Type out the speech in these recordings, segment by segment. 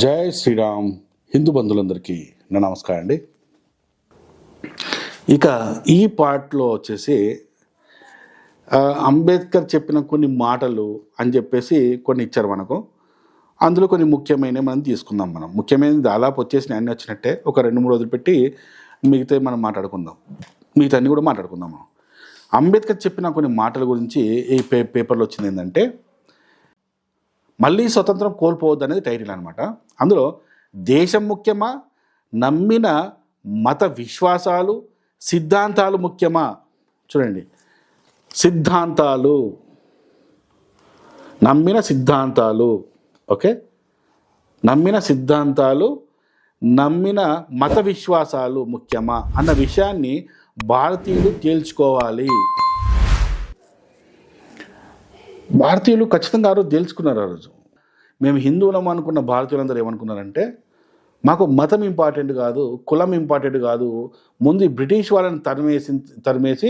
జై శ్రీరామ్. హిందూ బంధువులందరికీ నా నమస్కారం అండి. ఇక ఈ పార్ట్లో వచ్చేసి అంబేద్కర్ చెప్పిన కొన్ని మాటలు అని చెప్పేసి కొన్ని ఇచ్చారు మనకు. అందులో కొన్ని ముఖ్యమైనవి మనం తీసుకుందాం. ముఖ్యమైనది దాదాపు వచ్చేసి అన్నీ వచ్చినట్టే. ఒక 2-3 రోజులు పెట్టి మిగతా మనం మాట్లాడుకుందాం. మిగతా అన్నీ కూడా మాట్లాడుకుందాం. అంబేద్కర్ చెప్పిన కొన్ని మాటల గురించి ఈ పేపర్లో వచ్చింది ఏంటంటే, మళ్ళీ స్వతంత్రం కోల్పోవద్దు అనేది టైటిల్ అనమాట. అందులో దేశం ముఖ్యమా, నమ్మిన మత విశ్వాసాలు సిద్ధాంతాలు ముఖ్యమా? చూడండి, సిద్ధాంతాలు, నమ్మిన సిద్ధాంతాలు, ఓకే, నమ్మిన సిద్ధాంతాలు, నమ్మిన మత విశ్వాసాలు ముఖ్యమా అన్న విషయాన్ని భారతీయులు తేల్చుకోవాలి. భారతీయులు ఖచ్చితంగా ఆ రోజు తేల్చుకున్నారు. ఆ రోజు మేము హిందువులం అనుకున్న భారతీయులందరూ ఏమనుకున్నారంటే, మాకు మతం ఇంపార్టెంట్ కాదు, కులం ఇంపార్టెంట్ కాదు, ముందు బ్రిటిష్ వాళ్ళని తరిమేసి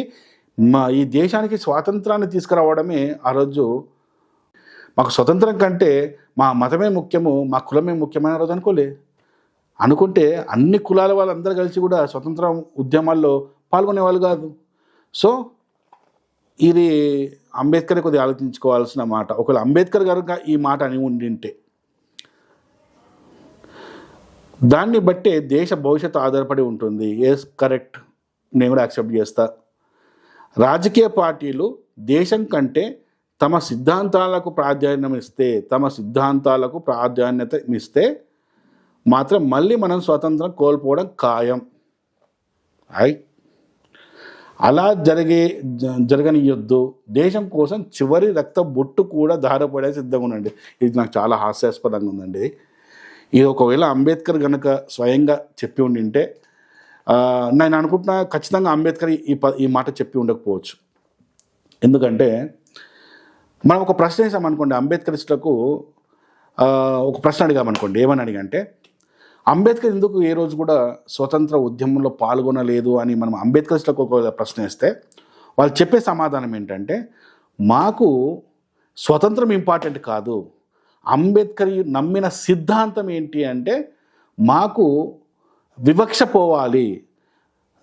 మా ఈ దేశానికి స్వాతంత్రాన్ని తీసుకురావడమే ఆ రోజు. మాకు స్వతంత్రం కంటే మా మతమే ముఖ్యము, మా కులమే ముఖ్యమైన రోజు అనుకుంటే అన్ని కులాల వాళ్ళందరూ కలిసి కూడా స్వతంత్ర ఉద్యమాల్లో పాల్గొనేవాళ్ళు కాదు. సో ఇది అంబేద్కర్ కొద్దిగా ఆలోచించుకోవాల్సిన మాట. ఒకవేళ అంబేద్కర్ గారు ఈ మాట అని ఉండింటే దాన్ని బట్టే దేశ భవిష్యత్తు ఆధారపడి ఉంటుంది. ఎస్, కరెక్ట్, నేను కూడా యాక్సెప్ట్ చేస్తా. రాజకీయ పార్టీలు దేశం కంటే తమ సిద్ధాంతాలకు ప్రాధాన్యత ఇస్తే మాత్రం మళ్ళీ మనం స్వాతంత్రం కోల్పోవడం ఖాయం. అలా జరగనియొద్దు. దేశం కోసం చివరి రక్త బొట్టు కూడా ధారపడే సిద్ధంగా ఉండండి. ఇది నాకు చాలా హాస్యాస్పదంగా ఉందండి. ఇది ఒకవేళ అంబేద్కర్ కనుక స్వయంగా చెప్పి ఉండింటే, నేను అనుకుంటున్నా ఖచ్చితంగా అంబేద్కర్ ఈ మాట చెప్పి ఉండకపోవచ్చు. ఎందుకంటే మనం ఒక ప్రశ్న వేసామనుకోండి, అంబేద్కరిస్టులకు ఒక ప్రశ్న అడిగామనుకోండి, ఏమని అడిగంటే, అంబేద్కర్ ఎందుకు ఏ రోజు కూడా స్వతంత్ర ఉద్యమంలో పాల్గొనలేదు అని మనం అంబేద్కరిస్టులకు ఒక ప్రశ్న వేస్తే వాళ్ళు చెప్పే సమాధానం ఏంటంటే, మాకు స్వతంత్రం ఇంపార్టెంట్ కాదు, అంబేద్కర్ నమ్మిన సిద్ధాంతం ఏంటి అంటే మాకు వివక్ష పోవాలి,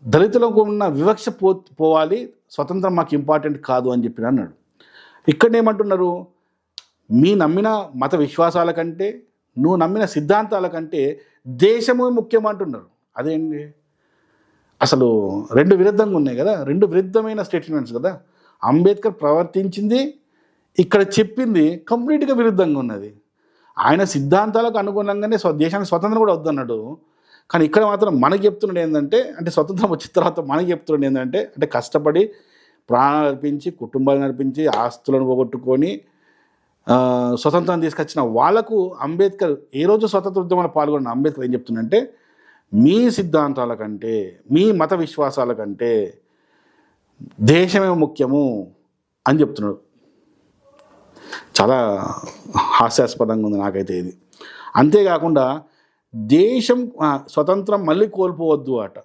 దళితులకు ఉన్న వివక్ష పోవాలి, స్వతంత్రం మాకు ఇంపార్టెంట్ కాదు అని చెప్పి అన్నాడు. ఇక్కడ ఏమంటున్నారు, మీ నమ్మిన మత విశ్వాసాల కంటే, నువ్వు నమ్మిన సిద్ధాంతాల కంటే దేశము ముఖ్యమంటున్నారు. అదేంటి, అసలు రెండు విరుద్ధంగా ఉన్నాయి కదా, రెండు విరుద్ధమైన స్టేట్మెంట్స్ కదా. అంబేద్కర్ ప్రవర్తించింది, ఇక్కడ చెప్పింది కంప్లీట్గా విరుద్ధంగా ఉన్నది. ఆయన సిద్ధాంతాలకు అనుగుణంగానే దేశానికి స్వతంత్రం కూడా వద్దన్నాడు. కానీ ఇక్కడ మాత్రం మనకి చెప్తున్నాడు ఏంటంటే, అంటే స్వతంత్రం వచ్చిన తర్వాత మనకి చెప్తున్నాడు ఏంటంటే, అంటే కష్టపడి ప్రాణాలు అర్పించి, కుటుంబాలు నడిపించి, ఆస్తులను పోగొట్టుకొని స్వతంత్రం తీసుకొచ్చిన వాళ్లకు అంబేద్కర్ ఏ రోజు స్వతంత్ర ఉద్యమంలో పాల్గొన్న అంబేద్కర్ ఏం చెప్తుందంటే, మీ సిద్ధాంతాల కంటే, మీ మత విశ్వాసాల కంటే దేశమే ముఖ్యము అని చెప్తున్నాడు. చాలా హాస్యాస్పదంగా ఉంది నాకైతే ఇది. అంతేకాకుండా దేశం స్వతంత్రం మళ్ళీ కోల్పోవద్దు అట.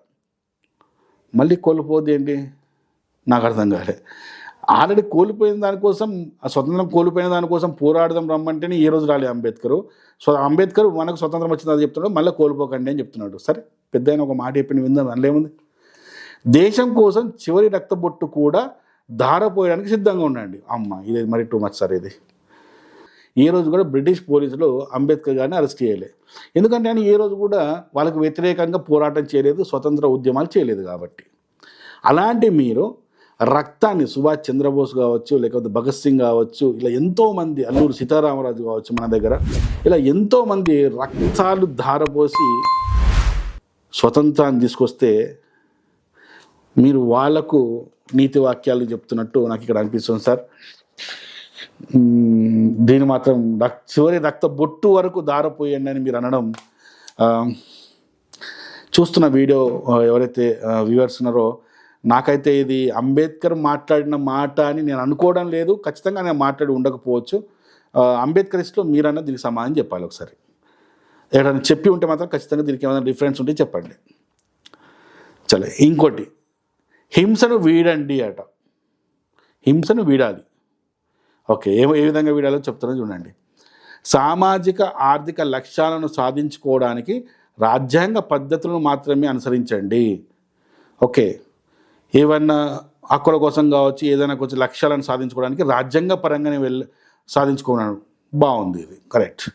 మళ్ళీ కోల్పోవద్దు ఏంటి, నాకు అర్థం కాలే. ఆల్రెడీ కోల్పోయిన దానికోసం, స్వతంత్రం కోల్పోయిన దానికోసం పోరాడదాం రమ్మంటేనే ఈ రోజు రాలే అంబేద్కర్. అంబేద్కర్ మనకు స్వతంత్రం వచ్చింది అది చెప్తున్నాడు, మళ్ళీ కోల్పోకండి అని చెప్తున్నాడు. సరే, పెద్ద ఆయన ఒక మాట చెప్పిన విందాం, అందులో ఏముంది. దేశం కోసం చివరి రక్తబొట్టు కూడా ధారపోయడానికి సిద్ధంగా ఉండండి. ఇది మరి టూ మచ్ సార్. ఇది ఏ రోజు కూడా బ్రిటిష్ పోలీసులు అంబేద్కర్ గారిని అరెస్ట్ చేయలేదు. ఎందుకంటే ఆయన ఏ రోజు కూడా వాళ్ళకు వ్యతిరేకంగా పోరాటం చేయలేదు, స్వతంత్ర ఉద్యమాలు చేయలేదు కాబట్టి. అలాంటి మీరు రక్తాన్ని, సుభాష్ చంద్రబోస్ కావచ్చు, లేకపోతే భగత్ సింగ్ కావచ్చు, ఇలా ఎంతోమంది, అల్లూరు సీతారామరాజు కావచ్చు, మన దగ్గర ఇలా ఎంతోమంది రక్తాలు ధారపోసి స్వతంత్రాన్ని తీసుకొస్తే మీరు వాళ్లకు నీతి వాక్యాలు చెప్తున్నట్టు నాకు ఇక్కడ అనిపిస్తుంది సార్. దీన్ని మాత్రం చివరి రక్త బొట్టు వరకు ధారపోయండి అని మీరు అనడం, చూస్తున్న వీడియో ఎవరైతే వ్యూవర్స్ ఉన్నారో, నాకైతే ఇది అంబేద్కర్ మాట్లాడిన మాట అని నేను అనుకోవడం లేదు. ఖచ్చితంగా నేను మాట్లాడి ఉండకపోవచ్చు. అంబేద్కరిస్ట్లో మీరన్నా దీనికి సమాధానం చెప్పాలి. ఒకసారి ఎవరైనా చెప్పి ఉంటే మాత్రం ఖచ్చితంగా దీనికి ఏమైనా డిఫరెన్స్ ఉంటే చెప్పండి. చలే, ఇంకోటి, హింసను వీడండి అట. హింసను వీడాలి. ఓకే, ఏ విధంగా వీడాలో చెప్తారో చూడండి. సామాజిక ఆర్థిక లక్ష్యాలను సాధించుకోవడానికి రాజ్యాంగ పద్ధతులను మాత్రమే అనుసరించండి. ఓకే, ఏమన్నా హక్కుల కోసం కావచ్చు, ఏదైనా కొంచెం లక్ష్యాలను సాధించుకోవడానికి రాజ్యాంగ పరంగానే సాధించుకోవడం బాగుంది, ఇది కరెక్ట్.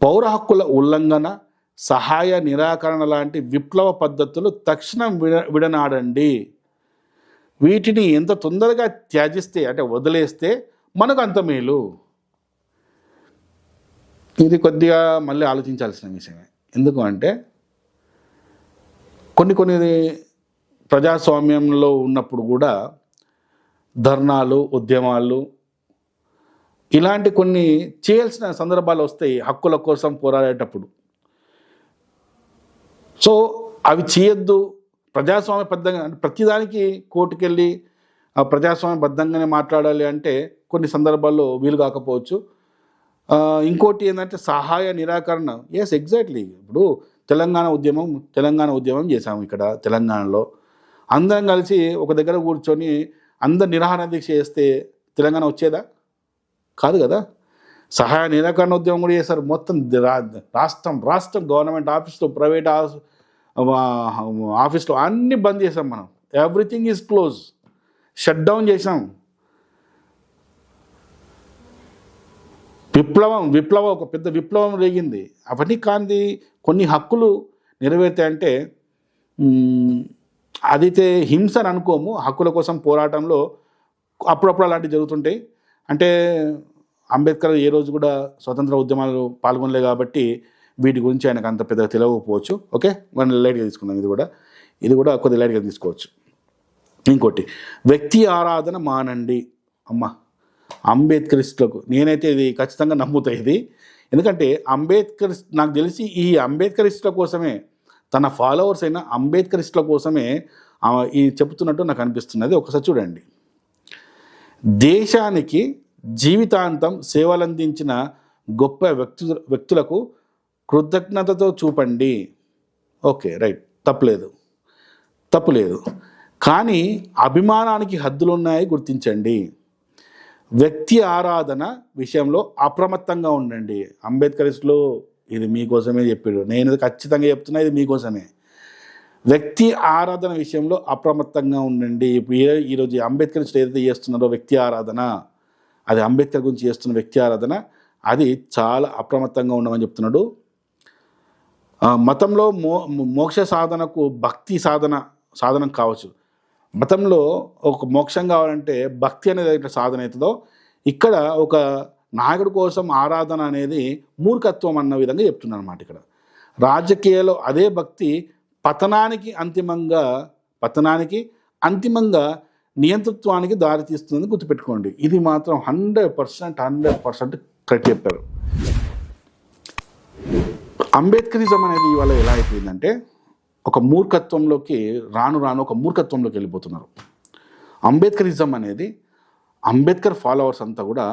పౌర హక్కుల ఉల్లంఘన, సహాయ నిరాకరణ లాంటి విప్లవ పద్ధతులు తక్షణం విడనాడండి. వీటిని ఎంత తొందరగా త్యజిస్తే అంటే వదిలేస్తే మనకు అంత మేలు. ఇది కొద్దిగా మళ్ళీ ఆలోచించాల్సిన విషయమే. ఎందుకు అంటే కొన్ని ప్రజాస్వామ్యంలో ఉన్నప్పుడు కూడా ధర్నాలు, ఉద్యమాలు ఇలాంటి కొన్ని చేయాల్సిన సందర్భాలు వస్తాయి హక్కుల కోసం పోరాడేటప్పుడు. సో అవి చేయొద్దు. ప్రజాస్వామ్యబద్ధంగా అంటే ప్రతిదానికి కోర్టుకెళ్ళి ప్రజాస్వామ్యబద్ధంగానే మాట్లాడాలి అంటే కొన్ని సందర్భాల్లో వీలు కాకపోవచ్చు. ఇంకోటి ఏంటంటే సహాయ నిరాకరణ. Yes, exactly. ఇప్పుడు తెలంగాణ ఉద్యమం చేసాము ఇక్కడ తెలంగాణలో. అందరం కలిసి ఒక దగ్గర కూర్చొని అందరు నిరాహార దీక్ష చేస్తే తెలంగాణ వచ్చేదా? కాదు కదా. సహాయ నిరాకరణ ఉద్యమం కూడా చేశారు. మొత్తం రాష్ట్రం గవర్నమెంట్ ఆఫీస్లో, ప్రైవేట్ ఆఫీస్లో అన్నీ బంద్ చేసాం మనం. Everything is close, shut down చేసాం. విప్లవం ఒక పెద్ద విప్లవం రేగింది. అవన్నీ కాంది కొన్ని హక్కులు నెరవేర్తాయంటే అదైతే హింస అని అనుకోము. హక్కుల కోసం పోరాటంలో అప్పుడప్పుడు అలాంటివి జరుగుతుంటాయి. అంటే అంబేద్కర్ ఏ రోజు కూడా స్వతంత్ర ఉద్యమాలు పాల్గొనలే కాబట్టి వీటి గురించి ఆయనకు అంత పెద్దగా తెలియకపోవచ్చు. ఓకే, మనం లైట్గా తీసుకుందాం. ఇది కూడా కొద్దిగా లైట్గా తీసుకోవచ్చు. ఇంకోటి, వ్యక్తి ఆరాధన మానండి. అంబేద్కరిస్టులకు నేనైతే ఇది ఖచ్చితంగా నమ్ముతా ఇది. ఎందుకంటే నాకు తెలిసి ఈ అంబేద్కరిస్టుల కోసమే, తన ఫాలోవర్స్ అయిన అంబేద్కరిస్టుల కోసమే ఈ చెబుతున్నట్టు నాకు అనిపిస్తున్నది. ఒకసారి చూడండి. దేశానికి జీవితాంతం సేవలందించిన గొప్ప వ్యక్తులకు కృతజ్ఞతతో చూపండి. ఓకే, రైట్, తప్పులేదు. కానీ అభిమానానికి హద్దులున్నాయి, గుర్తించండి. వ్యక్తి ఆరాధన విషయంలో అప్రమత్తంగా ఉండండి. అంబేద్కరిస్టులు ఇది మీకోసమే చెప్పాడు. నేను ఖచ్చితంగా చెప్తున్నా, ఇది మీకోసమే. వ్యక్తి ఆరాధన విషయంలో అప్రమత్తంగా ఉండండి. ఇప్పుడు ఈరోజు అంబేద్కరిస్టులు ఏదైతే చేస్తున్నారో వ్యక్తి ఆరాధన, అది అంబేద్కర్ గురించి చేస్తున్న వ్యక్తి ఆరాధన, అది చాలా అప్రమత్తంగా ఉండమని చెప్తున్నాడు. మతంలో మోక్ష సాధనకు భక్తి సాధనం కావచ్చు. మతంలో ఒక మోక్షం కావాలంటే భక్తి అనేది సాధన అవుతుందో, ఇక్కడ ఒక నాయకుడి కోసం ఆరాధన అనేది మూర్ఖత్వం అన్న విధంగా చెప్తున్నాను అన్నమాట. ఇక్కడ రాజకీయాల్లో అదే భక్తి పతనానికి అంతిమంగా నియంతృత్వానికి దారితీస్తుందని గుర్తుపెట్టుకోండి. ఇది మాత్రం 100% కరెక్ట్ చెప్పారు. అంబేద్కరిజం అనేది ఇవాళ ఎలా అయిపోయిందంటే ఒక మూర్ఖత్వంలోకి రాను ఒక మూర్ఖత్వంలోకి వెళ్ళిపోతున్నారు. అంబేద్కరిజం అనేది అంబేద్కర్ ఫాలోవర్స్ అంతా కూడా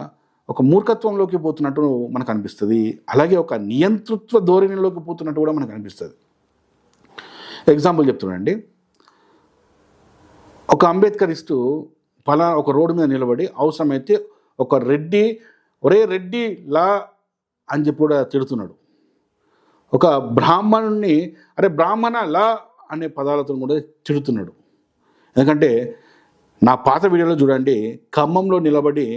ఒక మూర్ఖత్వంలోకి పోతున్నట్టు మనకు అనిపిస్తుంది. అలాగే ఒక నియంతృత్వ ధోరణిలోకి పోతున్నట్టు కూడా మనకు అనిపిస్తుంది. ఎగ్జాంపుల్ చెప్తున్నానండి. ఒక అంబేద్కరిస్టు ఒక రోడ్డు మీద నిలబడి అవసరమైతే ఒక రెడ్డి లా అని చెప్పి కూడా తిడుతున్నాడు. ఒక బ్రాహ్మణుని బ్రాహ్మణ లా అనే పదాలతో కూడా తిడుతున్నాడు. ఎందుకంటే నా పాత వీడియోలో చూడండి, ఖమ్మంలో నిలబడి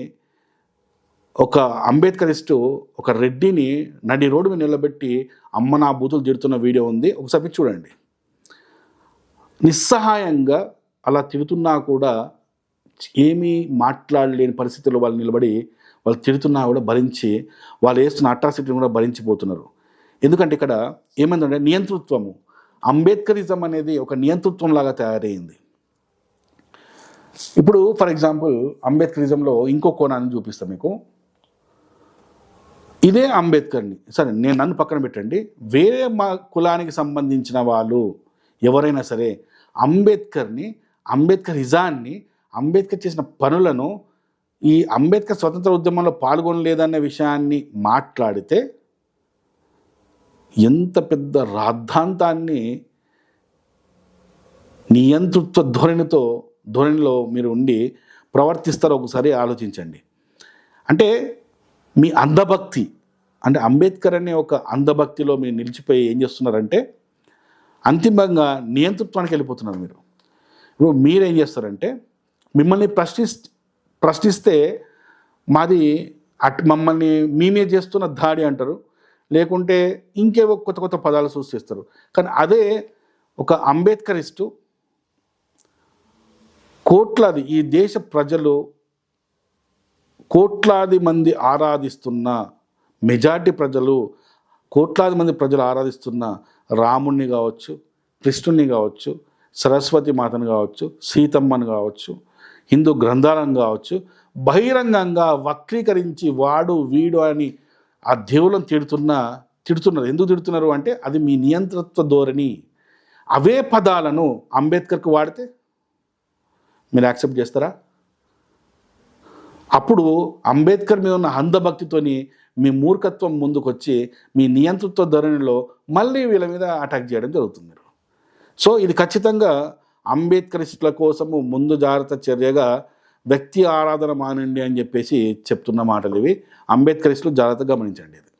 ఒక అంబేద్కరిస్టు ఒక రెడ్డిని నడి రోడ్డు మీద నిలబెట్టి అమ్మ నా బూతులు తిడుతున్న వీడియో ఉంది, ఒకసారి చూడండి. నిస్సహాయంగా అలా తిడుతున్నా కూడా ఏమీ మాట్లాడలేని పరిస్థితుల్లో వాళ్ళు నిలబడి వాళ్ళు తిడుతున్నా కూడా భరించి, వాళ్ళు వేస్తున్న అట్రాసిటీని కూడా భరించిపోతున్నారు. ఎందుకంటే ఇక్కడ ఏమైందంటే నియంతృత్వము, అంబేద్కరిజం అనేది ఒక నియంతృత్వం లాగా తయారైంది. ఇప్పుడు ఫర్ ఎగ్జాంపుల్ అంబేద్కరిజంలో ఇంకో కోణాన్ని చూపిస్తాను మీకు. ఇదే అంబేద్కర్ని, సరే నన్ను పక్కన పెట్టండి, వేరే మా కులానికి సంబంధించిన వాళ్ళు ఎవరైనా సరే అంబేద్కరిజాన్ని, అంబేద్కర్ చేసిన పనులను, ఈ అంబేద్కర్ స్వతంత్ర ఉద్యమంలో పాల్గొనలేదన్న విషయాన్ని మాట్లాడితే ఎంత పెద్ద రాద్ధాంతాన్ని నియంతృత్వ ధోరణిలో మీరు ఉండి ప్రవర్తిస్తారో ఒకసారి ఆలోచించండి. అంటే మీ అంధభక్తి, అంటే అంబేద్కర్ అనే ఒక అంధభక్తిలో మీరు నిలిచిపోయి ఏం చేస్తున్నారంటే అంతిమంగా నియంతృత్వానికి వెళ్ళిపోతున్నారు మీరు. ఇప్పుడు మీరేం చేస్తారంటే మిమ్మల్ని ప్రశ్నిస్తే మాది మమ్మల్ని మీ మీద చేస్తున్న దాడి అంటారు, లేకుంటే ఇంకేవో కొత్త కొత్త పదాలు సృష్టిస్తారు. కానీ అదే ఒక అంబేద్కరిస్టు కోట్లాది ఈ దేశ ప్రజలు కోట్లాది మంది ఆరాధిస్తున్న మెజార్టీ ప్రజలు కోట్లాది మంది ప్రజలు ఆరాధిస్తున్న రాముణ్ణి కావచ్చు, కృష్ణుణ్ణి కావచ్చు, సరస్వతి మాతను కావచ్చు, సీతమ్మను కావచ్చు, హిందూ గ్రంథాలను కావచ్చు బహిరంగంగా వక్రీకరించి వాడు వీడు అని ఆ దేవులను తిడుతున్నారు. ఎందుకు తిడుతున్నారు అంటే అది మీ నియంతృత్వ ధోరణి. అవే పదాలను అంబేద్కర్కి వాడితే మీరు యాక్సెప్ట్ చేస్తారా? అప్పుడు అంబేద్కర్ మీద ఉన్న అంధభక్తితోని మీ మూర్ఖత్వం ముందుకొచ్చి మీ నియంతృత్వ ధోరణిలో మళ్ళీ వీళ్ళ మీద అటాక్ చేయడం జరుగుతుంది. సో ఇది ఖచ్చితంగా అంబేద్కరిస్టుల కోసము ముందు జాగ్రత్త చర్యగా వ్యక్తి ఆరాధన మానండి అని చెప్పేసి చెప్తున్న మాటలు ఇవి. అంబేద్కరిస్టులు జాగ్రత్తగా గమనించండి. ఇది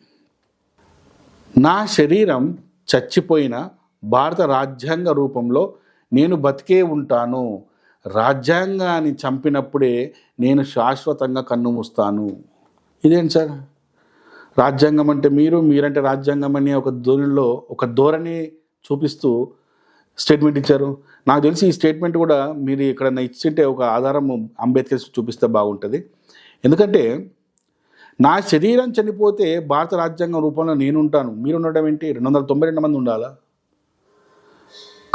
నా శరీరం చచ్చిపోయిన భారత రాజ్యాంగ రూపంలో నేను బతికే ఉంటాను. రాజ్యాంగాన్ని చంపినప్పుడే నేను శాశ్వతంగా కన్నుమూస్తాను. ఇదేంటి సార్? రాజ్యాంగం అంటే మీరంటే రాజ్యాంగం అనే ఒక ధోరణి చూపిస్తూ స్టేట్మెంట్ ఇచ్చారు. నాకు తెలిసి ఈ స్టేట్మెంట్ కూడా మీరు ఇక్కడ ఇచ్చింటే ఒక ఆధారం అంబేద్కర్ చూపిస్తే బాగుంటుంది. ఎందుకంటే నా శరీరం చనిపోతే భారత రాజ్యాంగం రూపంలో నేను ఉంటాను. మీరు ఉండడం ఏంటి? 292 మంది ఉండాలా?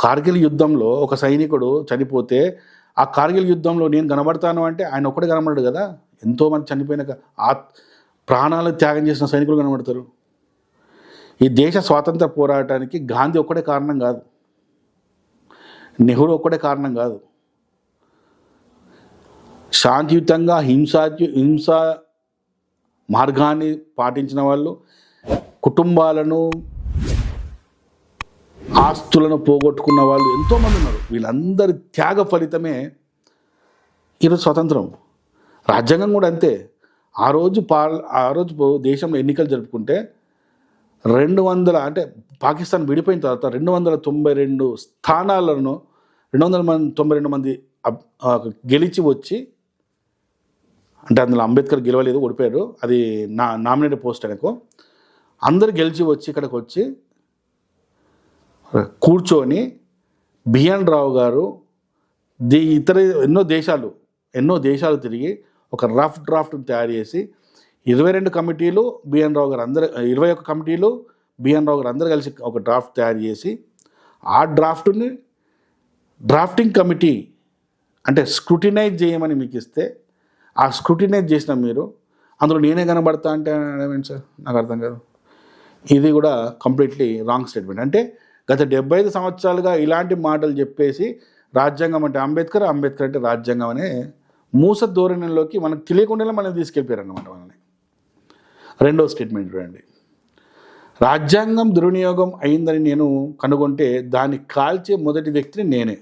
కార్గిల్ యుద్ధంలో ఒక సైనికుడు చనిపోతే ఆ కార్గిల్ యుద్ధంలో నేను కనబడతాను అంటే ఆయన ఒక్కడే కనబడడు కదా. ఎంతోమంది చనిపోయినాక ఆ ప్రాణాలు త్యాగం చేసిన సైనికులు కనబడతారు. ఈ దేశ స్వాతంత్ర పోరాటానికి గాంధీ ఒక్కడే కారణం కాదు, నెహ్రూ ఒక్కడే కారణం కాదు. శాంతియుతంగా హింస మార్గాన్ని పాటించిన వాళ్ళు, కుటుంబాలను ఆస్తులను పోగొట్టుకున్న వాళ్ళు ఎంతోమంది ఉన్నారు. వీళ్ళందరి త్యాగ ఫలితమే ఈరోజు స్వతంత్రం. రాజ్యాంగం కూడా అంతే. ఆ రోజు దేశంలో ఎన్నికలు జరుపుకుంటే 200 అంటే పాకిస్తాన్ విడిపోయిన తర్వాత 292 స్థానాలను 292 మంది గెలిచి వచ్చి, అంటే అందులో అంబేద్కర్ గెలవలేదు, ఓడిపోయారు, అది నామినేటెడ్ పోస్ట్ అనుకో, అందరు గెలిచి వచ్చి ఇక్కడికి వచ్చి కూర్చొని బిఎన్ రావు గారు ఇతర ఎన్నో దేశాలు తిరిగి ఒక రఫ్ డ్రాఫ్ట్ని తయారు చేసి 22 కమిటీలు బిఎన్ రావు గారు 21 కమిటీలు బిఎన్ రావు గారు అందరూ కలిసి ఒక డ్రాఫ్ట్ తయారు చేసి ఆ డ్రాఫ్టింగ్ కమిటీ అంటే స్క్రూటినైజ్ చేయమని మీకు ఇస్తే ఆ స్క్రూటినైజ్ చేసిన మీరు అందులో నేనే కనబడతా అంటే ఏమేంటి సార్? నాకు అర్థం కాదు. ఇది కూడా కంప్లీట్లీ రాంగ్ స్టేట్మెంట్. అంటే గత 75 సంవత్సరాలుగా ఇలాంటి మాటలు చెప్పేసి రాజ్యాంగం అంటే అంబేద్కర్ అంటే రాజ్యాంగం అనే మూస ధోరణిలోకి మనకు తెలియకుండా మనం తీసుకెళ్ళిపోయారు అన్నమాట మనల్ని. రెండో స్టేట్మెంట్ చూడండి. రాజ్యాంగం దుర్వినియోగం అయిందని నేను కనుగొంటే దాన్ని కాల్చే మొదటి వ్యక్తిని నేనే.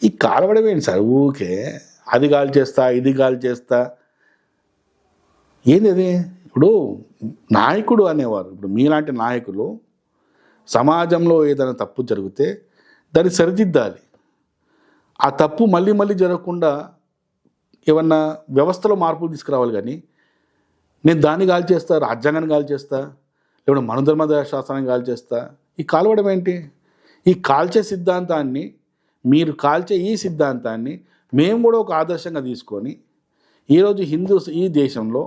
ఈ కాలవడం ఏంటి సార్? ఊకే అది కాల్చేస్తా, ఇది కాల్చేస్తా, ఏంది అది? ఇప్పుడు నాయకుడు అనేవారు, ఇప్పుడు మీలాంటి నాయకులు సమాజంలో ఏదైనా తప్పు జరిగితే దాన్ని సరిదిద్దాలి. ఆ తప్పు మళ్ళీ మళ్ళీ జరగకుండా ఏమన్నా వ్యవస్థలో మార్పులు తీసుకురావాలి. కానీ నేను దాన్ని కాల్చేస్తా, రాజ్యాంగాన్ని కాల్చేస్తా, లేకుంటే మనధర్మ శాస్త్రాన్ని కాల్చేస్తా, ఈ కాల్వడం ఏంటి? ఈ కాల్చే సిద్ధాంతాన్ని, మీరు కాల్చే ఈ సిద్ధాంతాన్ని మేము కూడా ఒక ఆదర్శంగా తీసుకొని ఈరోజు ఈ దేశంలో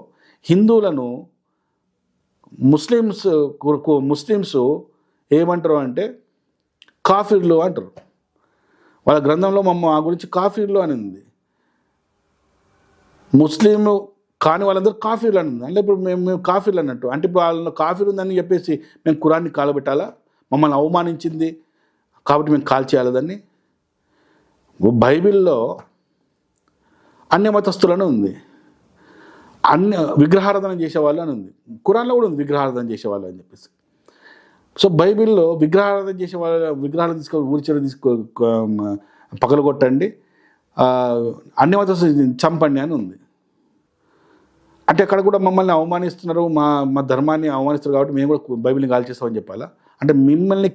హిందువులను ముస్లిమ్స్ ఏమంటారు అంటే కాఫీర్లు అంటారు. వాళ్ళ గ్రంథంలో మా గురించి కాఫీర్లు అని ఉంది. ముస్లింలు కాని వాళ్ళందరూ కాఫీర్లు అని ఉంది. అంటే ఇప్పుడు మేము కాఫీర్లు అన్నట్టు. అంటే ఇప్పుడు వాళ్ళలో కాఫీర్ ఉందని చెప్పేసి మేము ఖురాన్ని కాలబెట్టాలా? మమ్మల్ని అవమానించింది కాబట్టి మేము కాల్చేయాలి దాన్ని? బైబిల్లో అన్య మతస్థులను ఉంది, విగ్రహారాధన చేసేవాళ్ళు అని ఉంది. ఖురాన్లో కూడా ఉంది విగ్రహారాధన చేసేవాళ్ళు అని చెప్పేసి. సో బైబిల్లో విగ్రహారాధన విగ్రహాలు పగలగొట్టండి, అన్య మతస్థులు చంపండి అని ఉంది. అంటే అక్కడ కూడా మమ్మల్ని అవమానిస్తున్నారు, మా మా ధర్మాన్ని అవమానిస్తున్నారు కాబట్టి మేము కూడా బైబిల్ని కాల్చేస్తామని చెప్పాలా? అంటే మిమ్మల్ని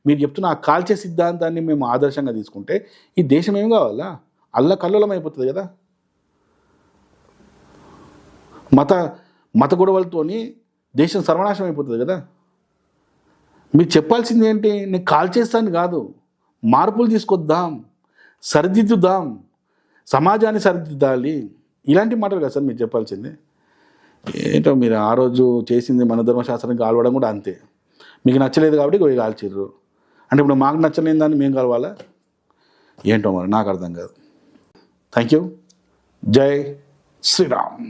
మీరు చెప్తున్న ఆ కాల్చే సిద్ధాంతాన్ని మేము ఆదర్శంగా తీసుకుంటే ఈ దేశం ఏం కావాలా? అల్లకల్లోలం అయిపోతుంది కదా. మత గొడవలతోని దేశం సర్వనాశనం అయిపోతుంది కదా. మీరు చెప్పాల్సింది ఏంటి? నేను కాల్చేస్తాను కాదు, మార్పులు తీసుకొద్దాం, సరిదిద్దుదాం, సమాజాన్ని సరిదిద్దాలి, ఇలాంటి మాటలు కదా సార్ మీరు చెప్పాల్సింది. ఏంటో మీరు ఆ రోజు చేసింది మన ధర్మశాస్త్రం కాల్వడం కూడా అంతే. మీకు నచ్చలేదు కాబట్టి పోయి కాల్చిర్రు. అంటే ఇప్పుడు మాకు నచ్చలేని దాన్ని మేము కలవాలా? ఏంటో మరి నాకు అర్థం కాదు. Thank you. జై శ్రీరామ్.